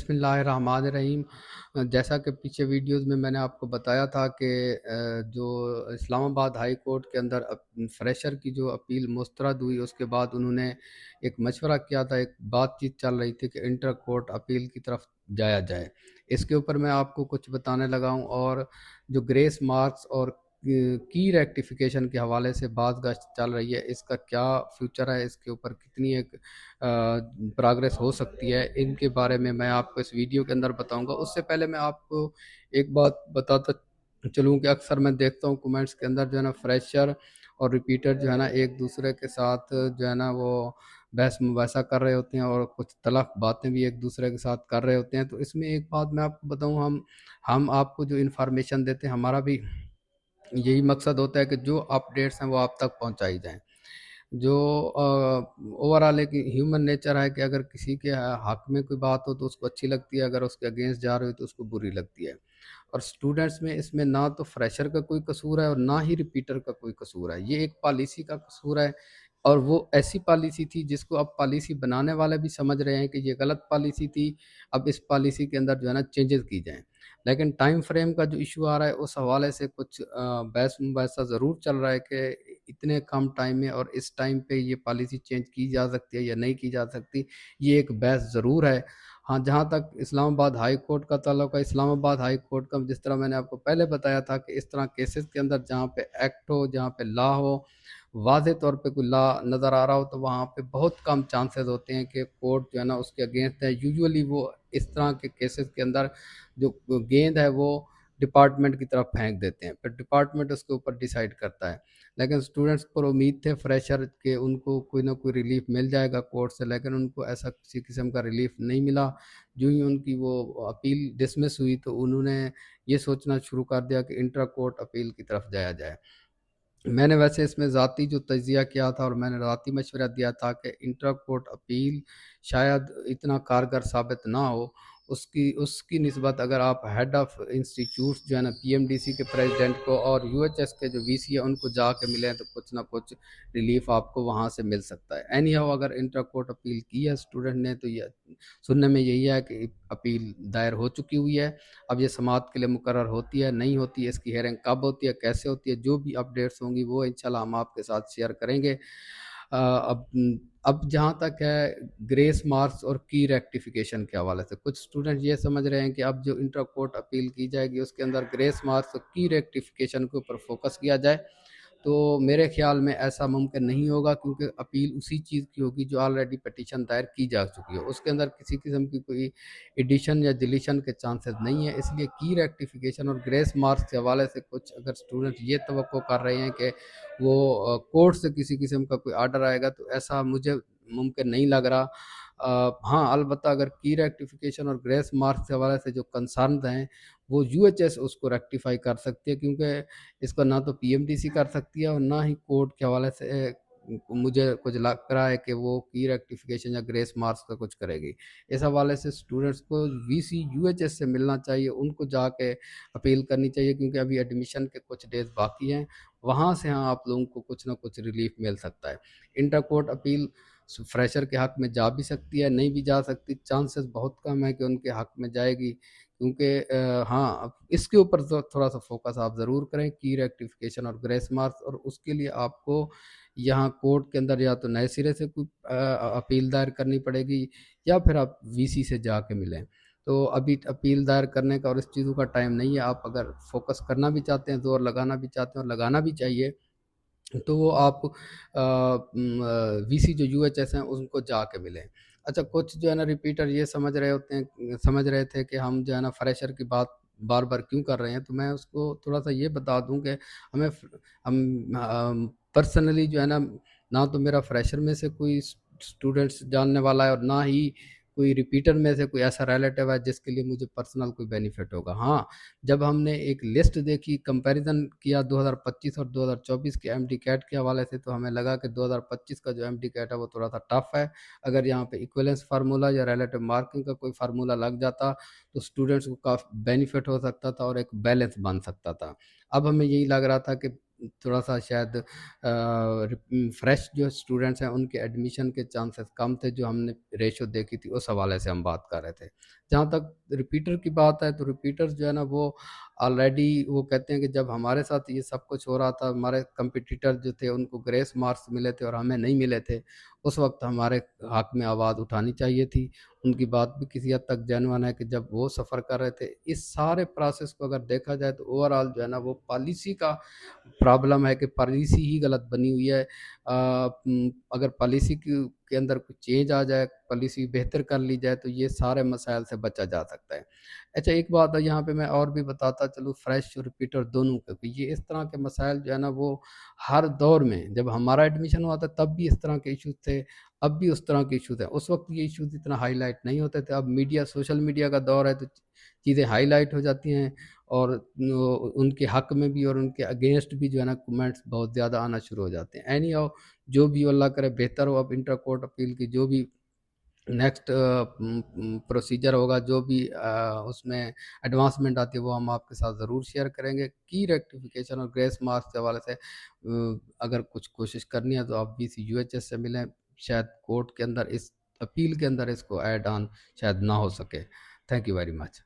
بسم اللہ الرحمن الرحیم۔ جیسا کہ پیچھے ویڈیوز میں نے آپ کو بتایا تھا کہ جو اسلام آباد ہائی کورٹ کے اندر فریشر کی جو اپیل مسترد ہوئی، اس کے بعد انہوں نے ایک مشورہ کیا تھا، ایک بات چیت چل رہی تھی کہ انٹر کورٹ اپیل کی طرف جایا جائے۔ اس کے اوپر میں آپ کو کچھ بتانے لگا ہوں، اور جو گریس مارکس اور کی ریکٹیفیکیشن کے حوالے سے بات گشت چل رہی ہے، اس کا کیا فیوچر ہے، اس کے اوپر کتنی ایک پروگریس ہو سکتی ہے، ان کے بارے میں آپ کو اس ویڈیو کے اندر بتاؤں گا۔ اس سے پہلے میں آپ کو ایک بات بتاتا چلوں کہ اکثر میں دیکھتا ہوں کومنٹس کے اندر جو ہے نا فریشر اور ریپیٹر جو ہے نا ایک دوسرے کے ساتھ جو ہے نا وہ بحث مباحثہ کر رہے ہوتے ہیں، اور کچھ تلخ باتیں بھی ایک دوسرے کے ساتھ کر رہے ہوتے ہیں۔ تو اس میں ایک بات میں آپ کو بتاؤں، ہم آپ کو جو انفارمیشن دیتے ہیں، ہمارا بھی یہی مقصد ہوتا ہے کہ جو اپڈیٹس ہیں وہ آپ تک پہنچائی جائیں۔ جو اوورآل ایک ہیومن نیچر ہے کہ اگر کسی کے حق میں کوئی بات ہو تو اس کو اچھی لگتی ہے، اگر اس کے اگینسٹ جا رہی ہو تو اس کو بری لگتی ہے۔ اور سٹوڈنٹس میں اس میں نہ تو فریشر کا کوئی قصور ہے اور نہ ہی ریپیٹر کا کوئی قصور ہے، یہ ایک پالیسی کا قصور ہے، اور وہ ایسی پالیسی تھی جس کو اب پالیسی بنانے والے بھی سمجھ رہے ہیں کہ یہ غلط پالیسی تھی، اب اس پالیسی کے اندر جو ہے نا چینجز کی جائیں۔ لیکن ٹائم فریم کا جو ایشو آ رہا ہے، اس حوالے سے کچھ بحث مباحثہ ضرور چل رہا ہے کہ اتنے کم ٹائم میں اور اس ٹائم پہ یہ پالیسی چینج کی جا سکتی ہے یا نہیں کی جا سکتی، یہ ایک بحث ضرور ہے۔ ہاں، جہاں تک اسلام آباد ہائی کورٹ کا تعلق ہے، اسلام آباد ہائی کورٹ کا جس طرح میں نے آپ کو پہلے بتایا تھا کہ اس طرح کیسز کے اندر جہاں پہ ایکٹ ہو، جہاں پہ لا ہو، واضح طور پہ کوئی لا نظر آ رہا ہو، تو وہاں پہ بہت کم چانسز ہوتے ہیں کہ کورٹ جو ہے نا اس کے اگینسٹ ہے۔ یوزولی وہ اس طرح کے کیسز کے اندر جو گیند ہے وہ ڈپارٹمنٹ کی طرف پھینک دیتے ہیں، پھر ڈپارٹمنٹ اس کے اوپر ڈیسائیڈ کرتا ہے۔ لیکن سٹوڈنٹس پر امید تھے فریشر کہ ان کو کوئی نہ کوئی ریلیف مل جائے گا کورٹ سے، لیکن ان کو ایسا کسی قسم کا ریلیف نہیں ملا۔ جو ہی ان کی وہ اپیل ڈسمس ہوئی تو انہوں نے یہ سوچنا شروع کر دیا کہ انٹرا کورٹ اپیل کی طرف جایا جائے۔ میں نے ویسے اس میں ذاتی جو تجزیہ کیا تھا اور میں نے ذاتی مشورہ دیا تھا کہ انٹرا کورٹ اپیل شاید اتنا کارگر ثابت نہ ہو، اس کی نسبت اگر آپ ہیڈ آف انسٹیٹیوٹ جو ہے نا پی ایم ڈی سی کے پریزیڈنٹ کو اور یو ایچ ایس کے جو وی سی ہے ان کو جا کے ملیں تو کچھ نہ کچھ ریلیف آپ کو وہاں سے مل سکتا ہے۔ اینی ہاؤ، اگر انٹرا کورٹ اپیل کی ہے اسٹوڈنٹ نے تو یہ سننے میں یہی ہے کہ اپیل دائر ہو چکی ہوئی ہے۔ اب یہ سماعت کے لیے مقرر ہوتی ہے نہیں ہوتی ہے، اس کی ہیئرنگ کب ہوتی ہے، کیسے ہوتی ہے، جو بھی اپڈیٹس ہوں گی وہ انشاءاللہ ہم آپ کے ساتھ شیئر کریں گے۔ اب جہاں تک ہے گریس مارکس اور کی ریکٹیفیکیشن کے حوالے سے، کچھ اسٹوڈنٹ یہ سمجھ رہے ہیں کہ اب جو انٹر کورٹ اپیل کی جائے گی اس کے اندر گریس مارکس اور کی ریکٹیفیکیشن کے اوپر فوکس کیا جائے، تو میرے خیال میں ایسا ممکن نہیں ہوگا، کیونکہ اپیل اسی چیز کی ہوگی جو آلریڈی پٹیشن دائر کی جا چکی ہے، اس کے اندر کسی قسم کی کوئی ایڈیشن یا ڈیلیشن کے چانسز نہیں ہیں۔ اس لیے کی ریکٹیفیکیشن اور گریس مارکس کے حوالے سے کچھ اگر اسٹوڈنٹ یہ توقع کر رہے ہیں کہ وہ کورٹ سے کسی قسم کا کوئی آرڈر آئے گا، تو ایسا مجھے ممکن نہیں لگ رہا۔ ہاں، البتہ اگر کی ریکٹیفیکیشن اور گریس مارکس کے حوالے سے جو کنسرنز ہیں وہ یو ایچ ایس اس کو ریکٹیفائی کر سکتی ہے، کیونکہ اس کو نہ تو پی ایم ڈی سی کر سکتی ہے اور نہ ہی کورٹ کے حوالے سے مجھے کچھ لگ رہا ہے کہ وہ کی ریکٹیفیکیشن یا گریس مارکس کا کچھ کرے گی۔ اس حوالے سے اسٹوڈنٹس کو وی سی یو ایچ ایس سے ملنا چاہیے، ان کو جا کے اپیل کرنی چاہیے، کیونکہ ابھی ایڈمیشن کے کچھ ڈیز باقی ہیں، وہاں سے ہاں آپ لوگوں کو کچھ نہ کچھ ریلیف مل سکتا ہے۔ انٹر کورٹ اپیل فریشر کے حق میں جا بھی سکتی ہے، نہیں بھی جا سکتی، چانسز بہت کم ہے کہ ان کے حق میں جائے گی، کیونکہ ہاں اس کے اوپر تھوڑا سا فوکس آپ ضرور کریں، کی ریکٹیفیکیشن اور گریس مارکس، اور اس کے لیے آپ کو یہاں کورٹ کے اندر یا تو نئے سرے سے کوئی اپیل دائر کرنی پڑے گی، یا پھر آپ وی سی سے جا کے ملیں۔ تو ابھی اپیل دائر کرنے کا اور اس چیزوں کا ٹائم نہیں ہے، آپ اگر فوکس کرنا بھی چاہتے ہیں، زور لگانا بھی چاہتے ہیں اور لگانا بھی چاہیے، تو وہ آپ وی سی جو یو ایچ ایس ہیں ان کو جا کے ملیں۔ اچھا، کچھ جو ہے نا ریپیٹر یہ سمجھ رہے تھے کہ ہم جو ہے نا فریشر کی بات بار بار کیوں کر رہے ہیں، تو میں اس کو تھوڑا سا یہ بتا دوں کہ ہم پرسنلی جو ہے نا، نہ تو میرا فریشر میں سے کوئی اسٹوڈنٹس جاننے والا ہے اور نہ ہی کوئی ریپیٹر میں سے کوئی ایسا ریلیٹیو ہے جس کے لیے مجھے پرسنل کوئی بینیفٹ ہوگا۔ ہاں، جب ہم نے ایک لسٹ دیکھی، کمپیریزن کیا 2025 اور 2024 کے ایم ڈی کیٹ کے حوالے سے، تو ہمیں لگا کہ 2025 کا جو ایم ڈی کیٹ ہے وہ تھوڑا سا ٹف ہے۔ اگر یہاں پہ ایکویلنس فارمولا یا ریلیٹیو مارکنگ کا کوئی فارمولا لگ جاتا تو اسٹوڈنٹس کو کافی بینیفٹ ہو سکتا تھا اور ایک بیلنس بن سکتا تھا۔ اب ہمیں یہی لگ رہا تھا کہ تھوڑا سا شاید فریش جو اسٹوڈنٹس ہیں ان کے ایڈمیشن کے چانسز کم تھے، جو ہم نے ریشو دیکھی تھی اس حوالے سے ہم بات کر رہے تھے۔ جہاں تک ریپیٹر کی بات ہے تو ریپیٹرز جو ہے نا وہ آلریڈی وہ کہتے ہیں کہ جب ہمارے ساتھ یہ سب کچھ ہو رہا تھا، ہمارے کمپٹیٹر جو تھے ان کو گریس مارکس ملے تھے اور ہمیں نہیں ملے تھے، اس وقت ہمارے حق میں آواز اٹھانی چاہیے تھی. ان کی بات بھی کسی حد تک جینوین ہے کہ جب وہ سفر کر رہے تھے. اس سارے پروسیس کو اگر دیکھا جائے تو اوورآل جو ہے نا وہ پالیسی کا پرابلم ہے کہ پالیسی ہی غلط بنی ہوئی ہے. اگر پالیسی کے اندر کچھ چینج آ جائے، پالیسی بہتر کر لی جائے تو یہ سارے مسائل سے بچا جا سکتا ہے. اچھا ایک بات ہے یہاں پہ میں اور بھی بتاتا چلوں، فریش اور ریپیٹر دونوں کا، کہ یہ اس طرح کے مسائل جو ہے نا وہ ہر دور میں، جب ہمارا ایڈمیشن ہوا تھا تب بھی اس طرح کے ایشوز تھے، اب بھی اس طرح کے ایشوز ہیں. اس وقت یہ ایشوز اتنا ہائی لائٹ نہیں ہوتے تھے. اب میڈیا، سوشل میڈیا کا دور ہے تو چیزیں ہائی لائٹ ہو جاتی ہیں، اور ان کے حق میں بھی اور ان کے اگینسٹ بھی جو ہے نا کومنٹس بہت زیادہ آنا شروع ہو جاتے ہیں. اینی ہاؤ جو بھی اللہ کرے بہتر ہو. اب انٹر کورٹ اپیل کی جو بھی نیکسٹ پروسیجر ہوگا، جو بھی اس میں ایڈوانسمنٹ آتی ہے وہ ہم آپ کے ساتھ ضرور شیئر کریں گے. کی ریکٹیفیکیشن اور گریس مارکس کے حوالے سے اگر کچھ کوشش کرنی ہے تو آپ BC UHS سے ملیں. شاید کورٹ کے اندر اس اپیل کے اندر اس کو ایڈ آن شاید نہ ہو سکے. Thank you very much.